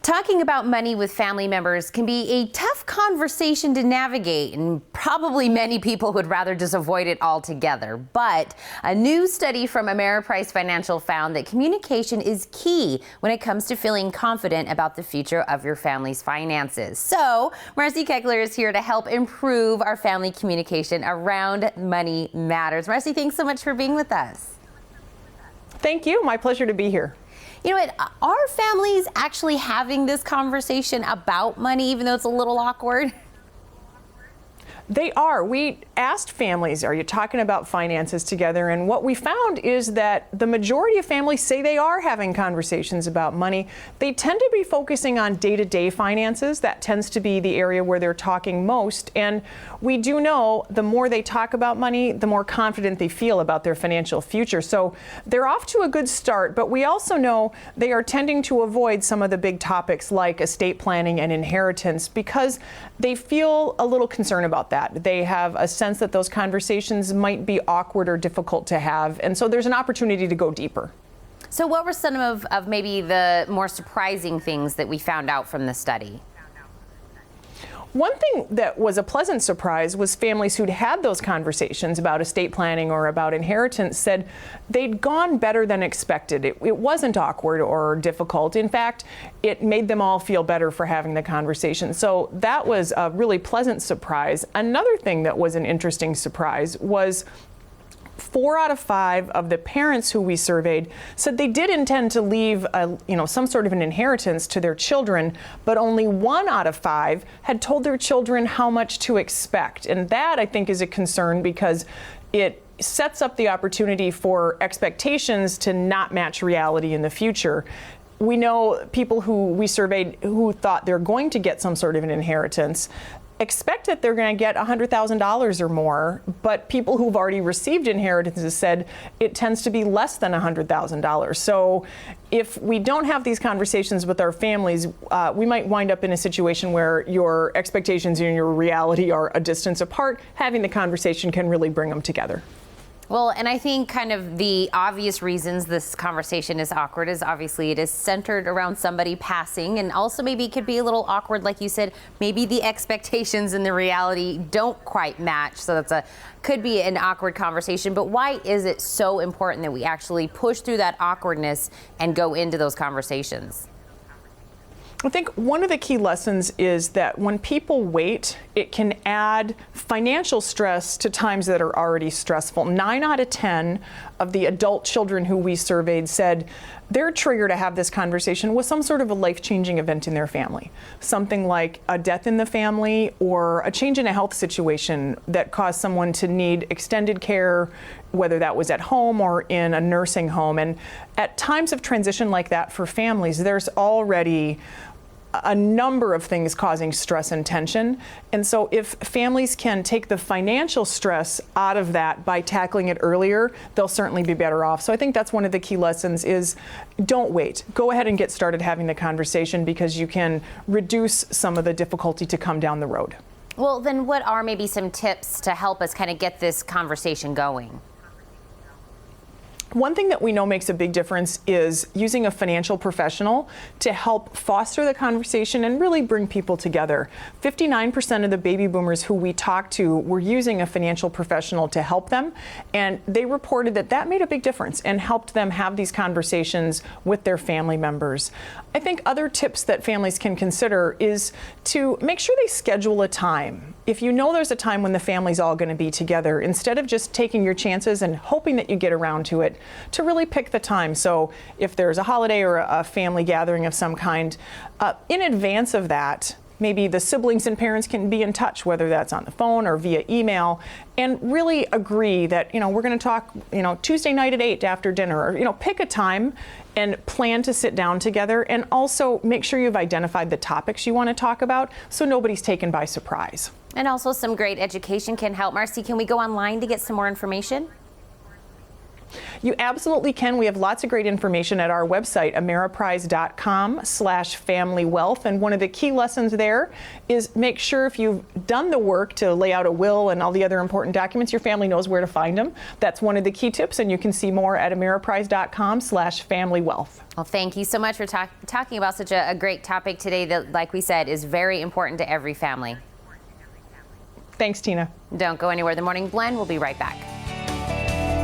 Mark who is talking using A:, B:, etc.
A: Talking about money with family members can be a tough conversation to navigate, and probably many people would rather just avoid it altogether. But a new study from Ameriprise Financial found that communication is key when it comes to feeling confident about the future of your family's finances. So Marcy Keckler is here to help improve our family communication around money matters. Marcy, thanks so much for being with us.
B: Thank you. My pleasure to be here.
A: You know what, are families actually having this conversation about money, even though it's a little awkward?
B: They are. We asked families, are you talking about finances together? And what we found is that the majority of families say they are having conversations about money. They tend to be focusing on day-to-day finances. That tends to be the area where they're talking most. And we do know the more they talk about money, the more confident they feel about their financial future. So they're off to a good start, but we also know they are tending to avoid some of the big topics like estate planning and inheritance because they feel a little concerned about that. They have a sense that those conversations might be awkward or difficult to have, and so there's an opportunity to go deeper.
A: So what were some of maybe the more surprising things that we found out from the study?
B: One thing that was a pleasant surprise was families who'd had those conversations about estate planning or about inheritance said they'd gone better than expected. It wasn't awkward or difficult. In fact, it made them all feel better for having the conversation. So that was a really pleasant surprise. Another thing that was an interesting surprise was 4 out of 5 of the parents who we surveyed said they did intend to leave some sort of an inheritance to their children, but only 1 out of 5 had told their children how much to expect. And that, I think, is a concern because it sets up the opportunity for expectations to not match reality in the future. We know people who we surveyed who thought they're going to get some sort of an inheritance expect that they're going to get $100,000 or more, but people who've already received inheritances said it tends to be less than $100,000. So if we don't have these conversations with our families, we might wind up in a situation where your expectations and your reality are a distance apart. Having the conversation can really bring them together.
A: Well, and I think kind of the obvious reasons this conversation is awkward is obviously it is centered around somebody passing, and also maybe it could be a little awkward, like you said, maybe the expectations and the reality don't quite match. So could be an awkward conversation. But why is it so important that we actually push through that awkwardness and go into those conversations?
B: I think one of the key lessons is that when people wait, it can add financial stress to times that are already stressful. 9 out of 10 of the adult children who we surveyed said their trigger to have this conversation was some sort of a life-changing event in their family. Something like a death in the family or a change in a health situation that caused someone to need extended care, whether that was at home or in a nursing home. And at times of transition like that for families, there's already a number of things causing stress and tension. And so if families can take the financial stress out of that by tackling it earlier, they'll certainly be better off. So I think that's one of the key lessons is don't wait. Go ahead and get started having the conversation because you can reduce some of the difficulty to come down the road.
A: Well, then what are maybe some tips to help us kind of get this conversation going?
B: One thing that we know makes a big difference is using a financial professional to help foster the conversation and really bring people together. 59% of the baby boomers who we talked to were using a financial professional to help them, and they reported that that made a big difference and helped them have these conversations with their family members. I think other tips that families can consider is to make sure they schedule a time. If you know there's a time when the family's all going to be together, instead of just taking your chances and hoping that you get around to it, to really pick the time. So if there's a holiday or a family gathering of some kind, in advance of that, maybe the siblings and parents can be in touch, whether that's on the phone or via email, and really agree that, we're going to talk, Tuesday night at 8 after dinner, or, pick a time and plan to sit down together, and also make sure you've identified the topics you want to talk about so nobody's taken by surprise.
A: And also some great education can help. Marcy, can we go online to get some more information?
B: You absolutely can. We have lots of great information at our website, ameriprise.com/familywealth. And one of the key lessons there is make sure if you've done the work to lay out a will and all the other important documents, your family knows where to find them. That's one of the key tips, and you can see more at ameriprise.com/familywealth.
A: Well, thank you so much for talking about such a great topic today that, like we said, is very important to every family.
B: Thanks, Tina.
A: Don't go anywhere. The Morning Blend will be right back.